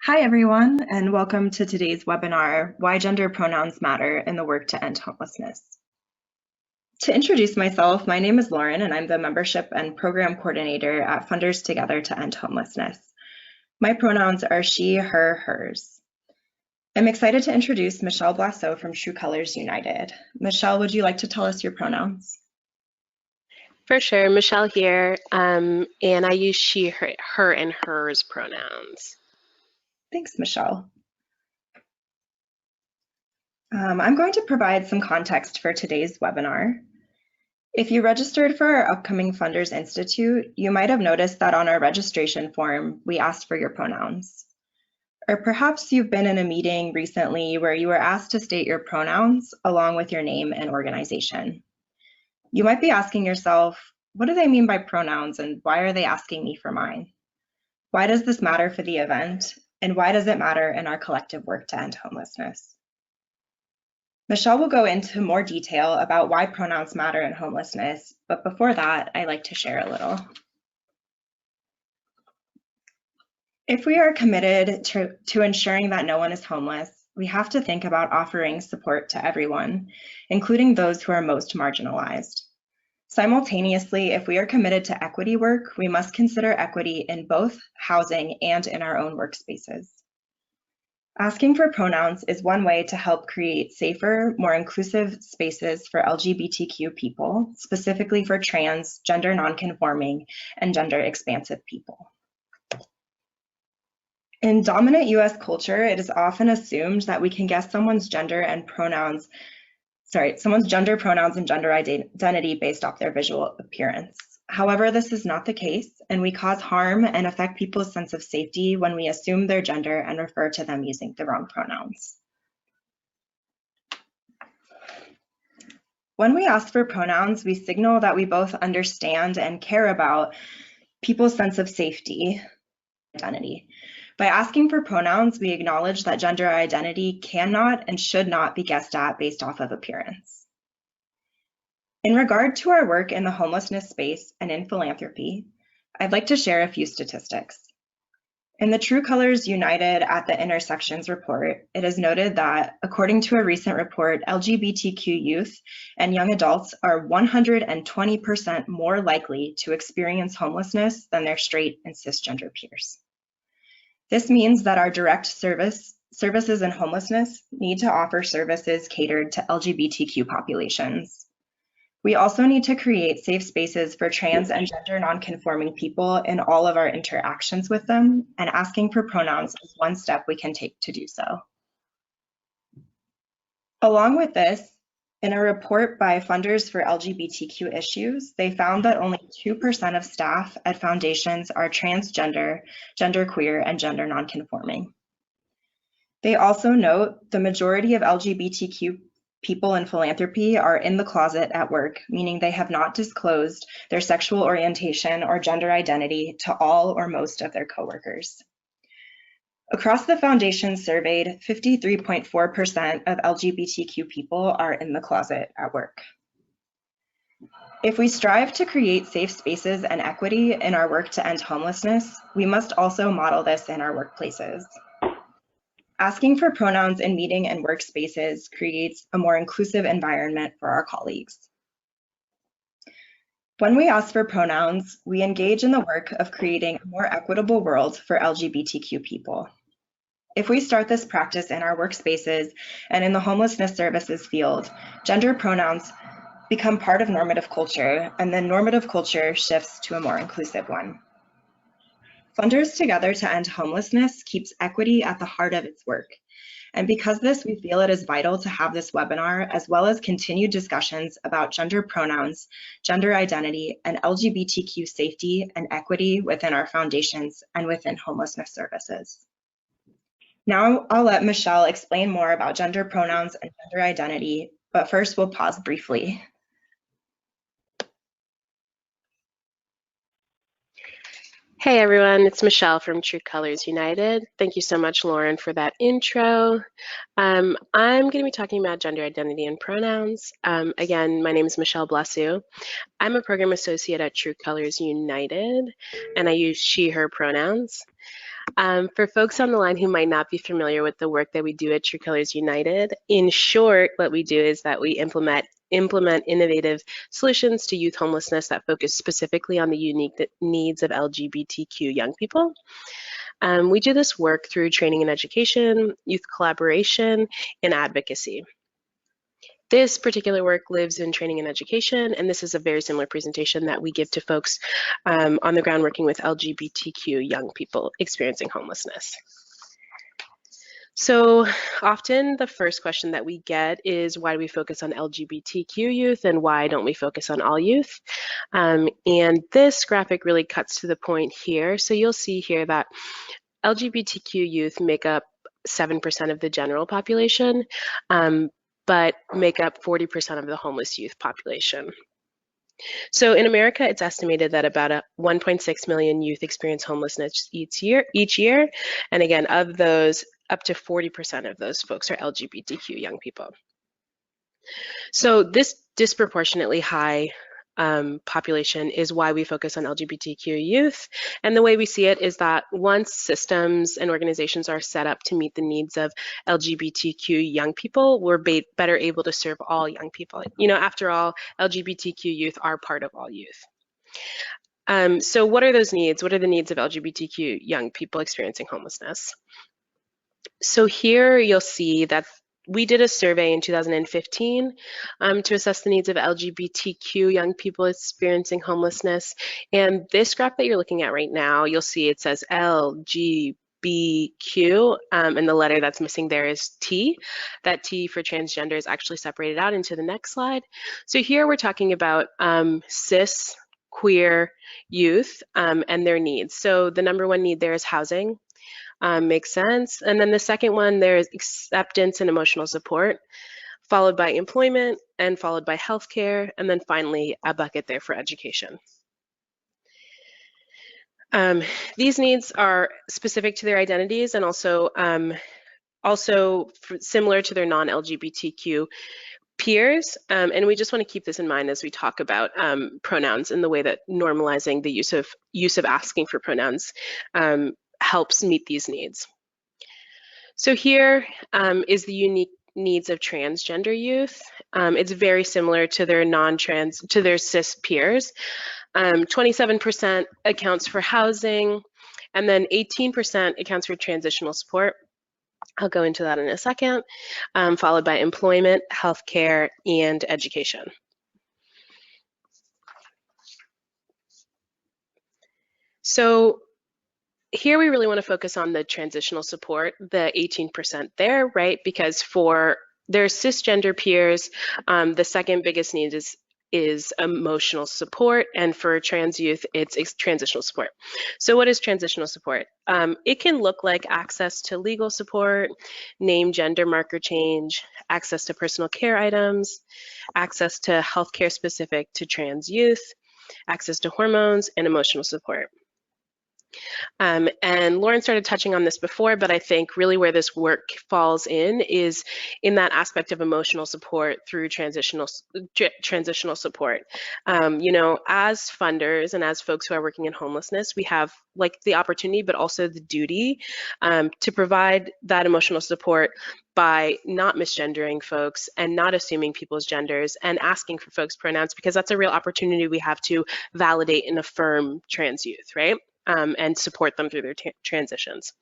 Hi, everyone, and welcome to today's webinar, Why Gender Pronouns Matter in the Work to End Homelessness. To introduce myself, my name is Lauren, and I'm the Membership and Program Coordinator at Funders Together to End Homelessness. My pronouns are she, her, hers. I'm excited to introduce Michelle Blasso from True Colors United. Michelle, would you like to tell us your pronouns? For sure, Michelle here, and I use she, her, and hers pronouns. Thanks, Michelle. I'm going to provide some context for today's webinar. If you registered for our upcoming Funders Institute, you might have noticed that on our registration form, we asked for your pronouns. Or perhaps you've been in a meeting recently where you were asked to state your pronouns along with your name and organization. You might be asking yourself, what do they mean by pronouns and why are they asking me for mine? Why does this matter for the event? And why does it matter in our collective work to end homelessness? Michelle will go into more detail about why pronouns matter in homelessness, but before that, I'd like to share a little. If we are committed to ensuring that no one is homeless, we have to think about offering support to everyone, including those who are most marginalized. Simultaneously, if we are committed to equity work, we must consider equity in both housing and in our own workspaces. Asking for pronouns is one way to help create safer, more inclusive spaces for LGBTQ people, specifically for trans, gender nonconforming, and gender expansive people. In dominant US culture, it is often assumed that we can guess someone's gender pronouns and gender identity based off their visual appearance. However, this is not the case, and we cause harm and affect people's sense of safety when we assume their gender and refer to them using the wrong pronouns. When we ask for pronouns, we signal that we both understand and care about people's sense of safety, identity. By asking for pronouns, we acknowledge that gender identity cannot and should not be guessed at based off of appearance. In regard to our work in the homelessness space and in philanthropy, I'd like to share a few statistics. In the True Colors United at the Intersections report, it is noted that, according to a recent report, LGBTQ youth and young adults are 120% more likely to experience homelessness than their straight and cisgender peers. This means that our direct services in homelessness need to offer services catered to LGBTQ populations. We also need to create safe spaces for trans and gender nonconforming people in all of our interactions with them, and asking for pronouns is one step we can take to do so. Along with this, in a report by Funders for LGBTQ Issues, they found that only 2% of staff at foundations are transgender, genderqueer, and gender nonconforming. They also note the majority of LGBTQ people in philanthropy are in the closet at work, meaning they have not disclosed their sexual orientation or gender identity to all or most of their coworkers. Across the foundation surveyed, 53.4% of LGBTQ people are in the closet at work. If we strive to create safe spaces and equity in our work to end homelessness, we must also model this in our workplaces. Asking for pronouns in meeting and workspaces creates a more inclusive environment for our colleagues. When we ask for pronouns, we engage in the work of creating a more equitable world for LGBTQ people. If we start this practice in our workspaces and in the homelessness services field, gender pronouns become part of normative culture, and then normative culture shifts to a more inclusive one. Funders Together to End Homelessness keeps equity at the heart of its work. And because of this, we feel it is vital to have this webinar, as well as continued discussions about gender pronouns, gender identity, and LGBTQ safety and equity within our foundations and within homelessness services. Now I'll let Michelle explain more about gender pronouns and gender identity, but first we'll pause briefly. Hey everyone, it's Michelle from True Colors United. Thank you so much, Lauren, for that intro. I'm going to be talking about gender identity and pronouns. Again, my name is Michelle Blasso. I'm a program associate at True Colors United, and I use she, her pronouns. For folks on the line who might not be familiar with the work that we do at True Colors United, in short, what we do is that we implement innovative solutions to youth homelessness that focus specifically on the unique needs of LGBTQ young people. We do this work through training and education, youth collaboration, and advocacy. This particular work lives in training and education, and this is a very similar presentation that we give to folks on the ground working with LGBTQ young people experiencing homelessness. So often the first question that we get is, why do we focus on LGBTQ youth and why don't we focus on all youth? And this graphic really cuts to the point here. So you'll see here that LGBTQ youth make up 7% of the general population, but make up 40% of the homeless youth population. So in America, it's estimated that about 1.6 million youth experience homelessness each year. And again, of those, up to 40% of those folks are LGBTQ young people. So this disproportionately high population is why we focus on LGBTQ youth. And the way we see it is that once systems and organizations are set up to meet the needs of LGBTQ young people, we're better able to serve all young people. You know, after all, LGBTQ youth are part of all youth. So what are those needs? What are the needs of LGBTQ young people experiencing homelessness? So here you'll see that we did a survey in 2015 to assess the needs of LGBTQ young people experiencing homelessness. And this graph that you're looking at right now, you'll see it says LGBTQ, and the letter that's missing there is T. That T for transgender is actually separated out into the next slide. So here we're talking about cis queer youth and their needs. So the number one need there is housing. Makes sense. And then the second one, there's acceptance and emotional support, followed by employment, and followed by healthcare, and then finally a bucket there for education. These needs are specific to their identities and also similar to their non-LGBTQ peers, and we just want to keep this in mind as we talk about pronouns and the way that normalizing the use of asking for pronouns helps meet these needs. So here is the unique needs of transgender youth. It's very similar to their cis peers. 27% accounts for housing, and then 18% accounts for transitional support. I'll go into that in a second, followed by employment, healthcare, and education. So here we really want to focus on the transitional support, the 18% there, right? Because for their cisgender peers, the second biggest need is emotional support, and for trans youth, it's transitional support. So what is transitional support? It can look like access to legal support, name gender marker change, access to personal care items, access to healthcare specific to trans youth, access to hormones, and emotional support. And Lauren started touching on this before, but I think really where this work falls in is in that aspect of emotional support through transitional support. You know, as funders and as folks who are working in homelessness, we have like the opportunity, but also the duty to provide that emotional support by not misgendering folks and not assuming people's genders and asking for folks' pronouns, because that's a real opportunity we have to validate and affirm trans youth, right? And support them through their transitions.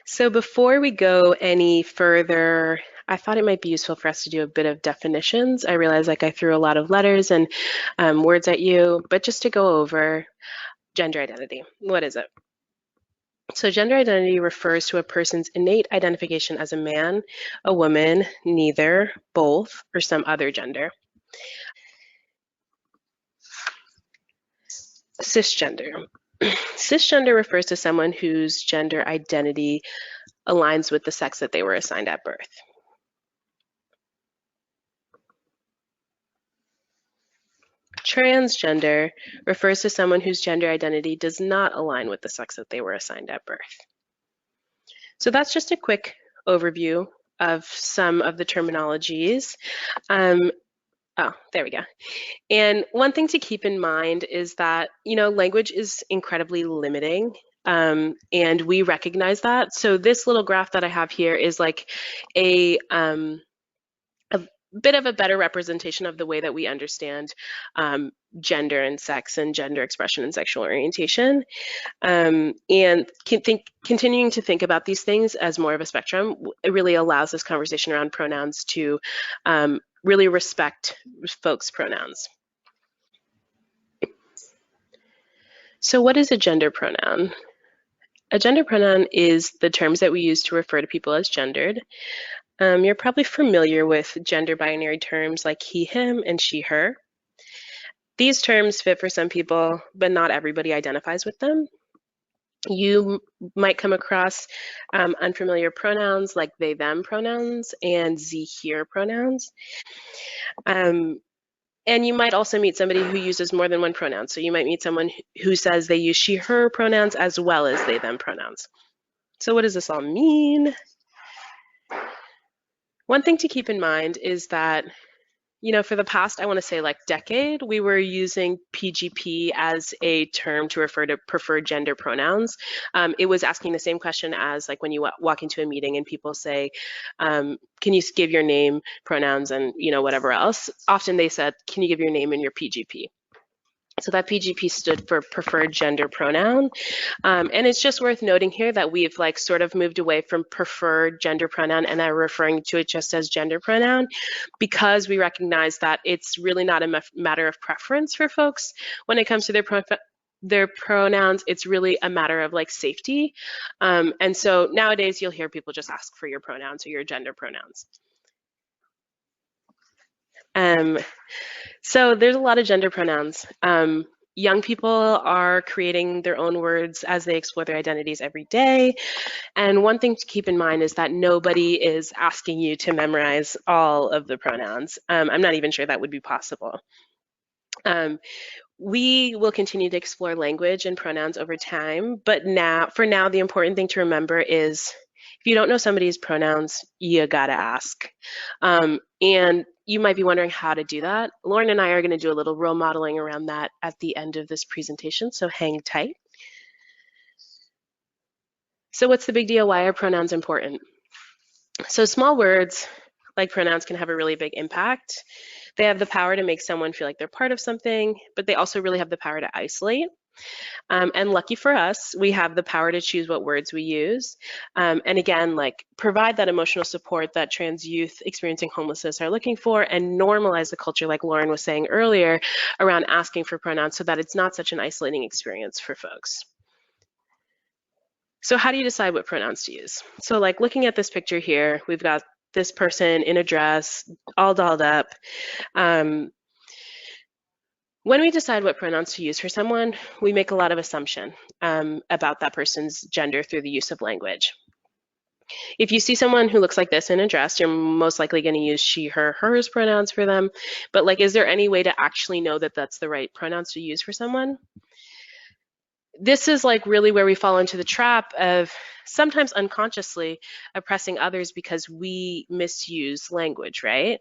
So before we go any further, I thought it might be useful for us to do a bit of definitions. I realize like I threw a lot of letters and words at you, but just to go over gender identity. What is it? So gender identity refers to a person's innate identification as a man, a woman, neither, both, or some other gender. Cisgender. Cisgender refers to someone whose gender identity aligns with the sex that they were assigned at birth. Transgender refers to someone whose gender identity does not align with the sex that they were assigned at birth. So that's just a quick overview of some of the terminologies. Oh, there we go. And one thing to keep in mind is that, language is incredibly limiting. And we recognize that. So this little graph that I have here is like a bit of a better representation of the way that we understand gender and sex and gender expression and sexual orientation. And continuing to think about these things as more of a spectrum, it really allows this conversation around pronouns to really respect folks' pronouns. So what is a gender pronoun? A gender pronoun is the terms that we use to refer to people as gendered. You're probably familiar with gender binary terms like he, him, and she, her. These terms fit for some people, but not everybody identifies with them. You might come across unfamiliar pronouns like they, them pronouns and sie, hier pronouns. And you might also meet somebody who uses more than one pronoun. So you might meet someone who says they use she, her pronouns as well as they, them pronouns. So what does this all mean? One thing to keep in mind is that, for the past, I want to say like decade, we were using PGP as a term to refer to preferred gender pronouns. It was asking the same question as like when you walk into a meeting and people say, can you give your name, pronouns, and whatever else. Often they said, can you give your name and your PGP? So that PGP stood for preferred gender pronoun. And it's just worth noting here that we've like sort of moved away from preferred gender pronoun and are referring to it just as gender pronoun because we recognize that it's really not a matter of preference for folks when it comes to their pronouns. It's really a matter of like safety. And so nowadays you'll hear people just ask for your pronouns or your gender pronouns. So there's a lot of gender pronouns. Young people are creating their own words as they explore their identities every day. And one thing to keep in mind is that nobody is asking you to memorize all of the pronouns. I'm not even sure that would be possible. We will continue to explore language and pronouns over time, but for now, the important thing to remember is if you don't know somebody's pronouns, you gotta ask. And you might be wondering how to do that. Lauren and I are gonna do a little role modeling around that at the end of this presentation, so hang tight. So what's the big deal? Why are pronouns important? So small words like pronouns can have a really big impact. They have the power to make someone feel like they're part of something, but they also really have the power to isolate. And lucky for us, we have the power to choose what words we use. And again, like provide that emotional support that trans youth experiencing homelessness are looking for and normalize the culture, like Lauren was saying earlier, around asking for pronouns so that it's not such an isolating experience for folks. So how do you decide what pronouns to use? So like looking at this picture here, we've got this person in a dress, all dolled up. When we decide what pronouns to use for someone, we make a lot of assumption about that person's gender through the use of language. If you see someone who looks like this in a dress, you're most likely going to use she, her, hers pronouns for them. But like, is there any way to actually know that that's the right pronouns to use for someone? This is like really where we fall into the trap of sometimes unconsciously oppressing others because we misuse language, right?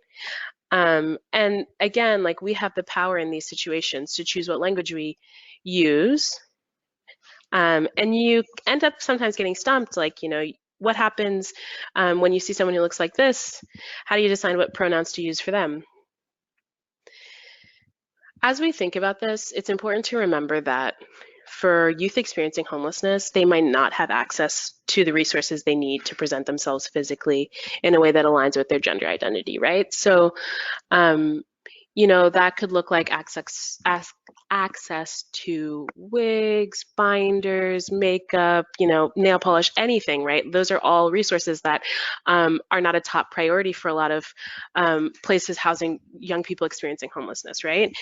And again, like we have the power in these situations to choose what language we use. And you end up sometimes getting stumped, like, what happens when you see someone who looks like this? How do you decide what pronouns to use for them? As we think about this, it's important to remember that for youth experiencing homelessness, they might not have access to the resources they need to present themselves physically in a way that aligns with their gender identity, right? So, that could look like access to wigs, binders, makeup, nail polish, anything, right? Those are all resources that are not a top priority for a lot of places housing young people experiencing homelessness, right?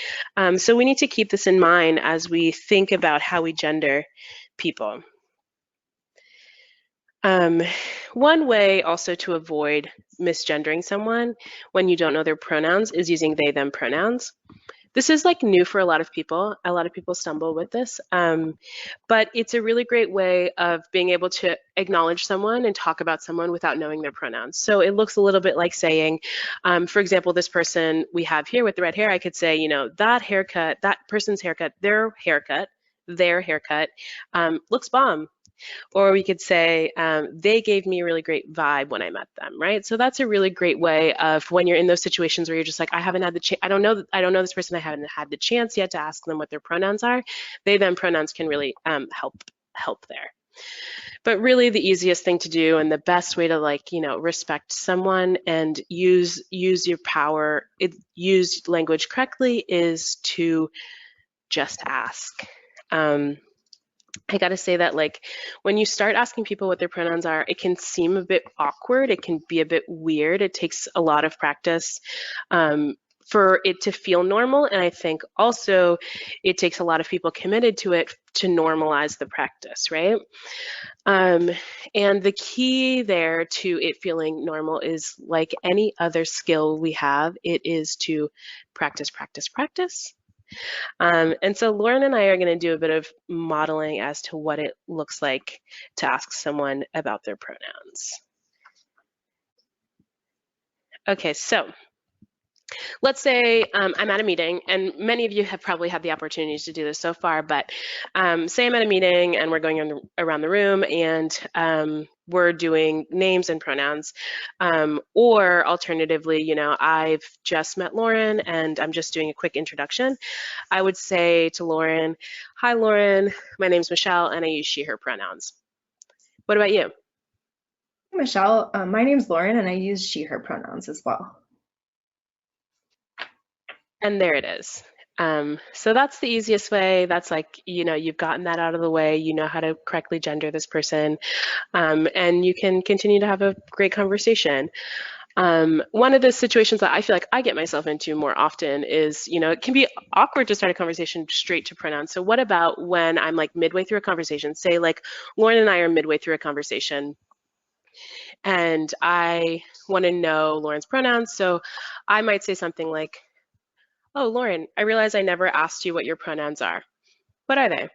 So we need to keep this in mind as we think about how we gender people. One way also to avoid misgendering someone when you don't know their pronouns is using they, them pronouns. This is like new for a lot of people. A lot of people stumble with this, but it's a really great way of being able to acknowledge someone and talk about someone without knowing their pronouns. So it looks a little bit like saying, for example, this person we have here with the red hair, I could say, that haircut, that person's haircut, their haircut looks bomb. Or we could say, they gave me a really great vibe when I met them, right? So that's a really great way of when you're in those situations where you're just like, I haven't had the chance, I don't know this person, I haven't had the chance yet to ask them what their pronouns are. Then pronouns can really help there. But really the easiest thing to do and the best way to respect someone and use your power, use language correctly is to just ask. I got to say that when you start asking people what their pronouns are, it can seem a bit awkward. It can be a bit weird. It takes a lot of practice for it to feel normal. And I think also it takes a lot of people committed to it to normalize the practice, right? And the key there to it feeling normal is like any other skill we have, it is to practice, practice, practice. And so Lauren and I are going to do a bit of modeling as to what it looks like to ask someone about their pronouns. Okay, so let's say I'm at a meeting, and many of you have probably had the opportunities to do this so far, but say I'm at a meeting and we're going around the room and we're doing names and pronouns. Or alternatively, I've just met Lauren and I'm just doing a quick introduction. I would say to Lauren, hi Lauren, my name's Michelle and I use she, her pronouns. What about you? Michelle, my name's Lauren and I use she, her pronouns as well. And there it is. So that's the easiest way. That's you've gotten that out of the way. You know how to correctly gender this person. And you can continue to have a great conversation. One of the situations that I feel like I get myself into more often is, it can be awkward to start a conversation straight to pronouns. So what about when I'm midway through a conversation, say Lauren and I are midway through a conversation and I want to know Lauren's pronouns. So I might say something like, oh, Lauren, I realize I never asked you what your pronouns are. What are they?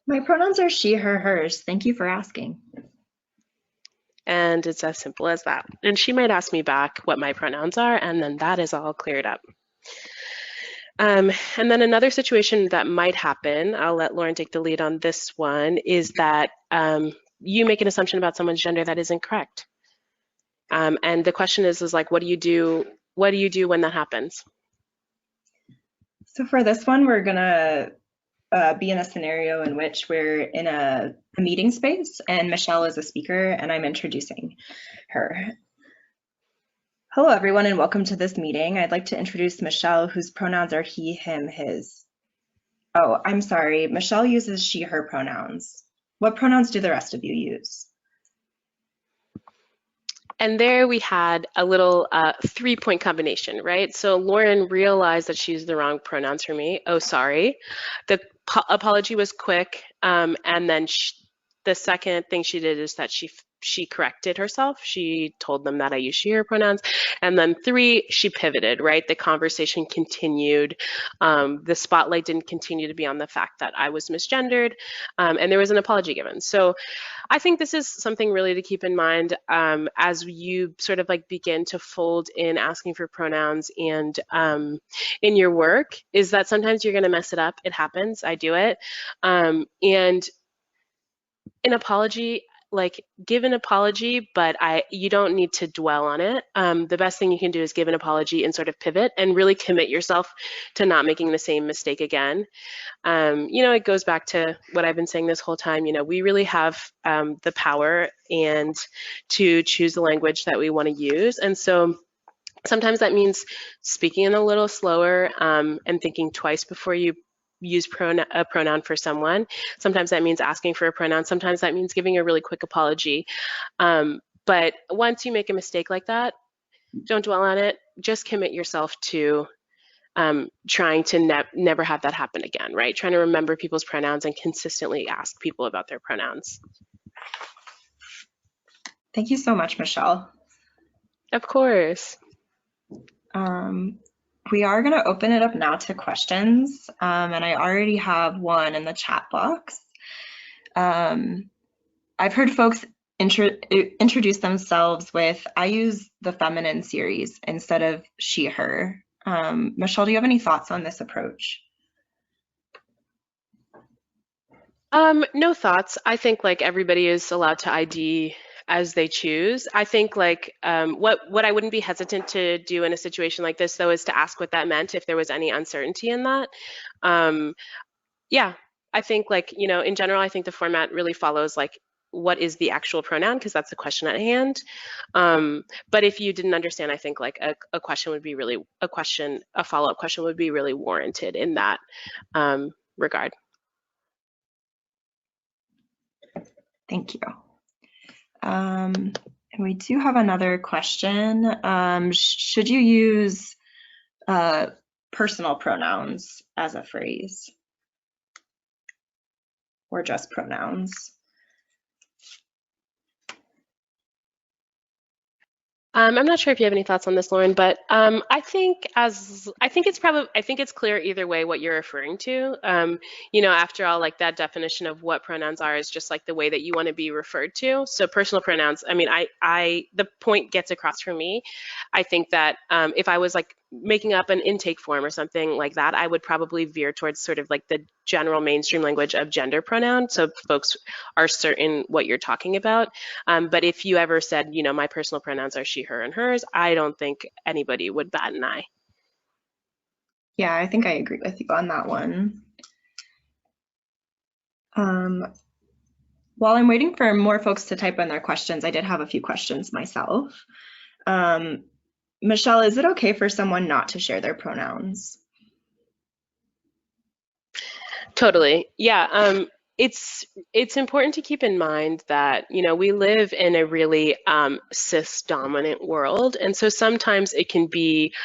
My pronouns are she, her, hers. Thank you for asking. And it's as simple as that. And she might ask me back what my pronouns are, and then that is all cleared up. And then another situation that might happen, I'll let Lauren take the lead on this one, is that you make an assumption about someone's gender that isn't correct. And the question is what do you do? What do you do when that happens? So for this one, we're gonna be in a scenario in which we're in a meeting space and Michelle is a speaker and I'm introducing her. Hello, everyone, and welcome to this meeting. I'd like to introduce Michelle, whose pronouns are he, him, his. Oh, I'm sorry. Michelle uses she, her pronouns. What pronouns do the rest of you use? And there we had a little 3-point combination, right? So Lauren realized that she used the wrong pronouns for me. Oh, sorry. The apology was quick. And then the second thing she did is that she corrected herself. She told them that I use she, her pronouns. And then 3, she pivoted, right? The conversation continued. The spotlight didn't continue to be on the fact that I was misgendered. And there was an apology given. So I think this is something really to keep in mind as you sort of begin to fold in asking for pronouns and in your work, is that sometimes you're going to mess it up. It happens. I do it. And an apology, give an apology, but you don't need to dwell on it. The best thing you can do is give an apology and sort of pivot and really commit yourself to not making the same mistake again. It goes back to what I've been saying this whole time. We really have the power and to choose the language that we want to use. And so sometimes that means speaking in a little slower and thinking twice before you use a pronoun for someone. Sometimes that means asking for a pronoun. Sometimes that means giving a really quick apology. But once you make a mistake like that, don't dwell on it. Just commit yourself to trying to never have that happen again, right? Trying to remember people's pronouns and consistently ask people about their pronouns. Thank you so much, Michelle. Of course. We are going to open it up now to questions, and I already have one in the chat box. I've heard folks introduce themselves with, I use the feminine series instead of she, her. Michelle, do you have any thoughts on this approach? No thoughts. I think like everybody is allowed to ID as they choose. I think like what I wouldn't be hesitant to do in a situation like this though is to ask what that meant if there was any uncertainty in that. Yeah, I think like, you know, in general, I think the format really follows like what is the actual pronoun because that's the question at hand. But if you didn't understand, I think like a question would be really a follow-up question would be really warranted in that regard. Thank you. And we do have another question. Should you use personal pronouns as a phrase or just pronouns? I'm not sure if you have any thoughts on this, Lauren, but I think it's clear either way what you're referring to. You know, after all, like that definition of what pronouns are is just like the way that you want to be referred to. So personal pronouns, I mean, the point gets across for me. I think that if I was like making up an intake form or something like that, I would probably veer towards sort of like the general mainstream language of gender pronoun, so folks are certain what you're talking about. But if you ever said, you know, my personal pronouns are she, her, and hers, I don't think anybody would bat an eye. Yeah, I think I agree with you on that one. While I'm waiting for more folks to type in their questions, I did have a few questions myself. Michelle, is it okay for someone not to share their pronouns? Totally. Yeah. It's important to keep in mind that, you know, we live in a really cis dominant world. And so sometimes it can be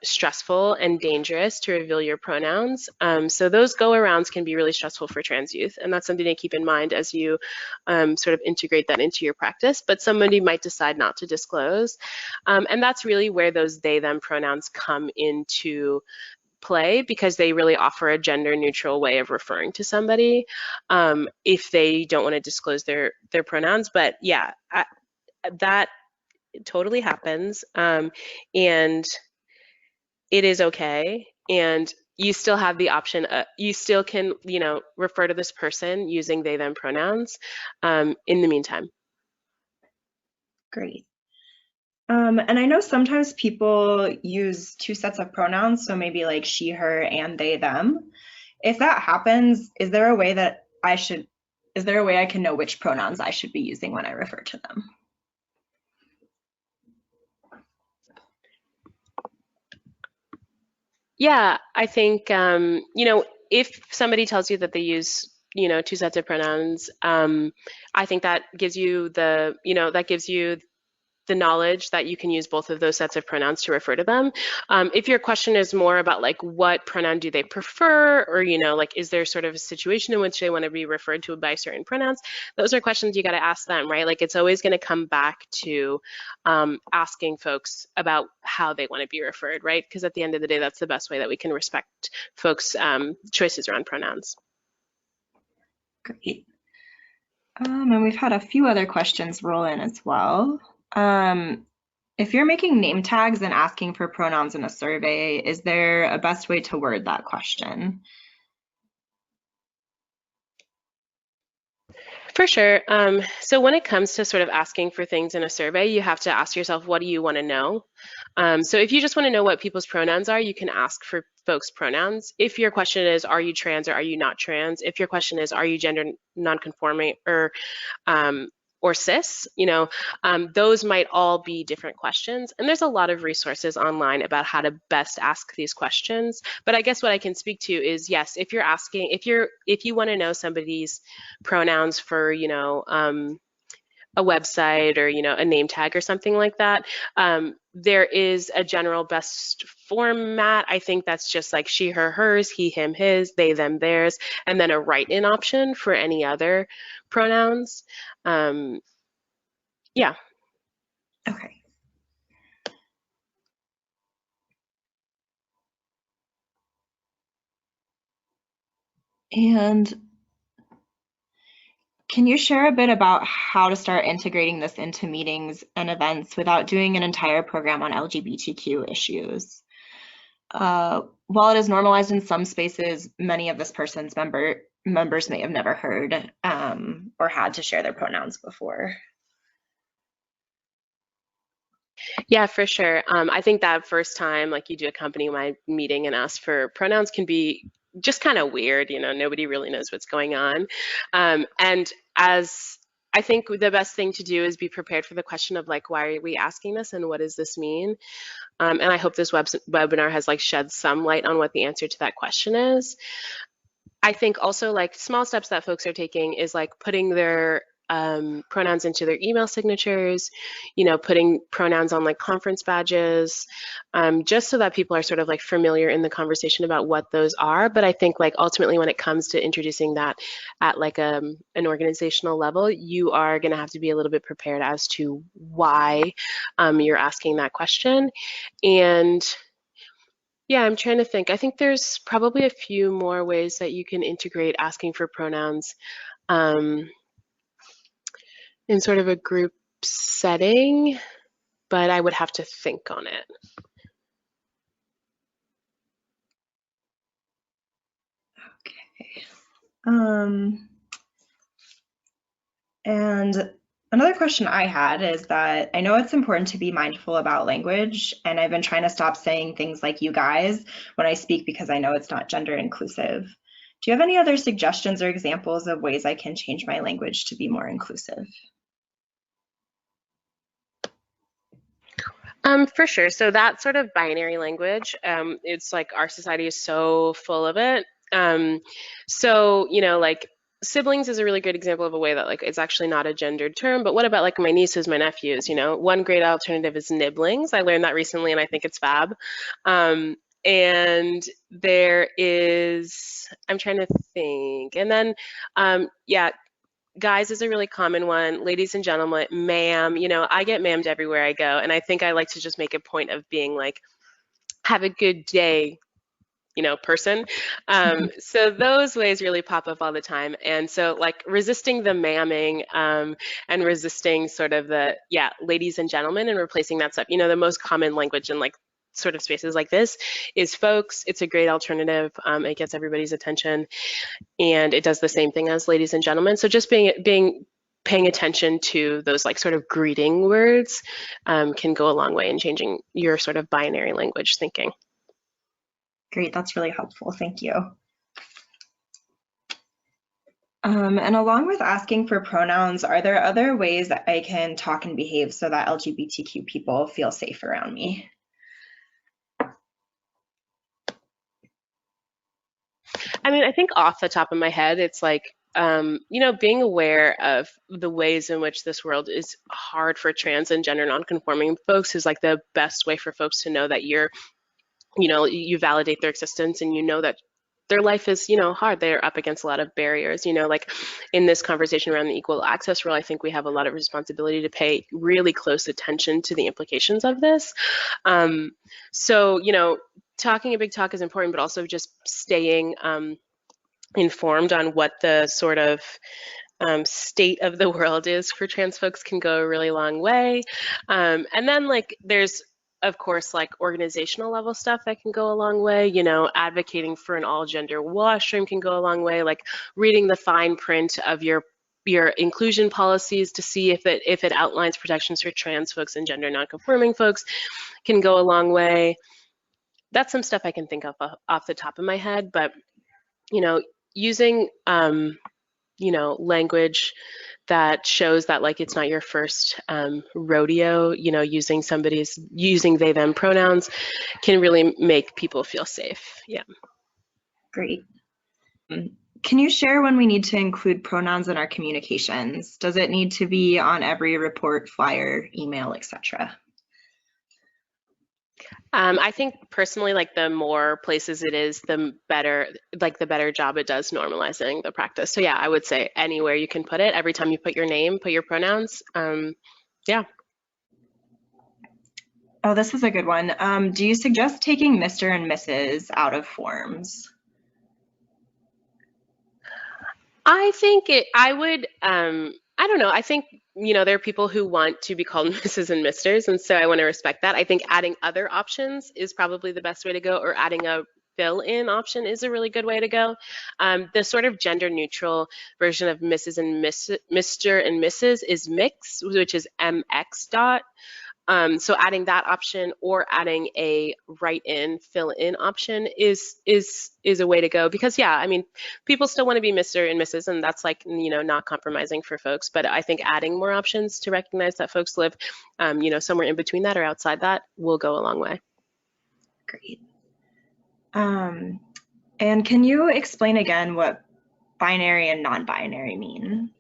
stressful and dangerous to reveal your pronouns. So those go-arounds can be really stressful for trans youth. And that's something to keep in mind as you sort of integrate that into your practice. But somebody might decide not to disclose. And that's really where those they, them pronouns come into play because they really offer a gender neutral way of referring to somebody if they don't want to disclose their pronouns. But yeah, that totally happens, and it is okay. And you still have the option. You still can, you know, refer to this person using they them pronouns in the meantime. Great. And I know sometimes people use two sets of pronouns, so maybe like she, her, and they, them. If that happens, is there a way I can know which pronouns I should be using when I refer to them? Yeah, I think, you know, if somebody tells you that they use, you know, two sets of pronouns, I think that gives you the knowledge that you can use both of those sets of pronouns to refer to them. If your question is more about like what pronoun do they prefer, or you know, like is there sort of a situation in which they want to be referred to by certain pronouns, those are questions you got to ask them, right? Like it's always going to come back to asking folks about how they want to be referred, right? Because at the end of the day, that's the best way that we can respect folks' choices around pronouns. Great. And we've had a few other questions roll in as well. If you're making name tags and asking for pronouns in a survey, is there a best way to word that question? For sure. So when it comes to sort of asking for things in a survey, you have to ask yourself, what do you want to know? So if you just want to know what people's pronouns are, you can ask for folks' pronouns. If your question is, are you trans or are you not trans? If your question is, are you gender nonconforming or cis, you know, those might all be different questions. And there's a lot of resources online about how to best ask these questions. But I guess what I can speak to is, yes, if you want to know somebody's pronouns for, you know, a website or, you know, a name tag or something like that, there is a general best format. I think that's just like she, her, hers, he, him, his, they, them, theirs, and then a write-in option for any other pronouns. Yeah. Okay. And can you share a bit about how to start integrating this into meetings and events without doing an entire program on LGBTQ issues? While it is normalized in some spaces, many of this person's members may have never heard or had to share their pronouns before. Yeah, for sure. I think that first time, like you do a company-wide meeting and ask for pronouns can be just kind of weird. Nobody really knows what's going on. And as I think the best thing to do is be prepared for the question of like, why are we asking this and what does this mean? And I hope this webinar has like shed some light on what the answer to that question is. I think also like small steps that folks are taking is like putting their pronouns into their email signatures, putting pronouns on like conference badges, just so that people are sort of like familiar in the conversation about what those are. But I think like ultimately when it comes to introducing that at like an organizational level, you are going to have to be a little bit prepared as to why you're asking that question. And yeah, I'm trying to think. I think there's probably a few more ways that you can integrate asking for pronouns um, in sort of a group setting, but I would have to think on it. Okay. And another question I had is that I know it's important to be mindful about language, and I've been trying to stop saying things like you guys when I speak because I know it's not gender inclusive. Do you have any other suggestions or examples of ways I can change my language to be more inclusive? For sure. So that sort of binary language, it's like our society is so full of it. So, like siblings is a really good example of a way that like it's actually not a gendered term, but what about like my nieces, my nephews, one great alternative is nibblings. I learned that recently and I think it's fab. And there is, I'm trying to think, and then, yeah, guys is a really common one. Ladies and gentlemen, ma'am, I get ma'amed everywhere I go. And I think I like to just make a point of being like, have a good day, person. So those ways really pop up all the time. And so like resisting the ma'aming and resisting sort of the, yeah, ladies and gentlemen and replacing that stuff. The most common language in like sort of spaces like this is folks. It's a great alternative. It gets everybody's attention. And it does the same thing as ladies and gentlemen. So just paying attention to those like sort of greeting words can go a long way in changing your sort of binary language thinking. Great, that's really helpful. Thank you. And along with asking for pronouns, are there other ways that I can talk and behave so that LGBTQ people feel safe around me? I mean, I think off the top of my head, it's like, being aware of the ways in which this world is hard for trans and gender nonconforming folks is like the best way for folks to know that you validate their existence and you know that their life is, hard. They're up against a lot of barriers, like in this conversation around the equal access rule, I think we have a lot of responsibility to pay really close attention to the implications of this. So, talking a big talk is important, but also just staying informed on what the sort of state of the world is for trans folks can go a really long way. And then like there's of course like organizational level stuff that can go a long way, advocating for an all gender washroom can go a long way, like reading the fine print of your inclusion policies to see if it outlines protections for trans folks and gender nonconforming folks can go a long way. That's some stuff I can think of off the top of my head, but using language that shows that like it's not your first rodeo, using they them pronouns can really make people feel safe. Yeah. Great. Can you share when we need to include pronouns in our communications? Does it need to be on every report, flyer, email, etc.? I think personally, like the more places it is, the better job it does normalizing the practice. So yeah, I would say anywhere you can put it, every time you put your name, put your pronouns. Yeah. Oh, this is a good one. Do you suggest taking Mr. and Mrs. out of forms? I think I would, I don't know. I think, there are people who want to be called Mrs. and Misters, and so I want to respect that. I think adding other options is probably the best way to go, or adding a fill-in option is a really good way to go. The sort of gender-neutral version of Mrs. and Mr. and Mrs. is mix, which is MX dot. So adding that option or adding a write-in, fill-in option is a way to go, because yeah, I mean, people still want to be Mr. and Mrs., and that's like, not compromising for folks. But I think adding more options to recognize that folks live, somewhere in between that or outside that will go a long way. Great. And can you explain again what binary and non-binary mean?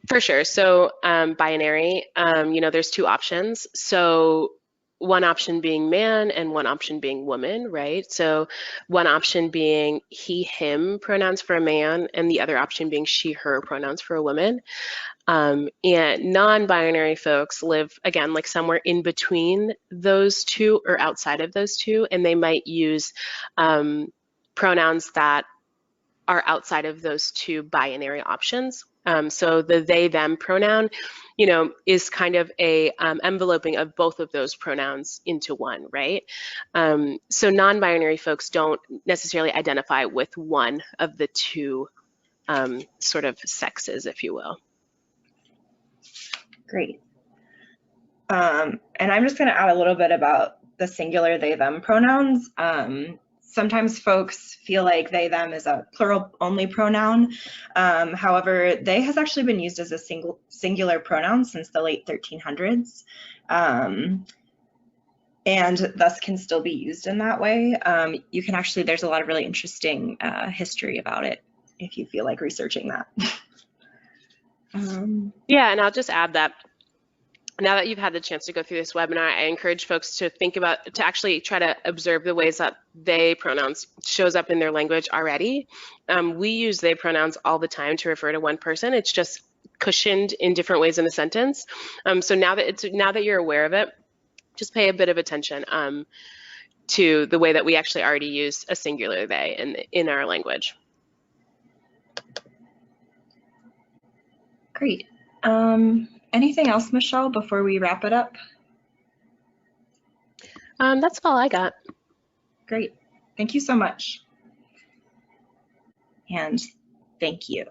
For sure. So binary, there's two options. So one option being man and one option being woman, right? So one option being he, him pronouns for a man, and the other option being she, her pronouns for a woman. And non-binary folks live, again, like somewhere in between those two or outside of those two, and they might use pronouns that are outside of those two binary options. So the they, them pronoun, is kind of a enveloping of both of those pronouns into one, right? So non-binary folks don't necessarily identify with one of the two sort of sexes, if you will. Great. And I'm just going to add a little bit about the singular they, them pronouns. Sometimes folks feel like they, them is a plural only pronoun. However, they has actually been used as a singular pronoun since the late 1300s. And thus can still be used in that way. You can actually, there's a lot of really interesting history about it if you feel like researching that. Yeah, and I'll just add that now that you've had the chance to go through this webinar, I encourage folks to to actually try to observe the ways that they pronouns shows up in their language already. We use they pronouns all the time to refer to one person. It's just cushioned in different ways in a sentence. So now that you're aware of it, just pay a bit of attention to the way that we actually already use a singular they in our language. Great. Anything else, Michelle, before we wrap it up? That's all I got. Great. Thank you so much. And thank you.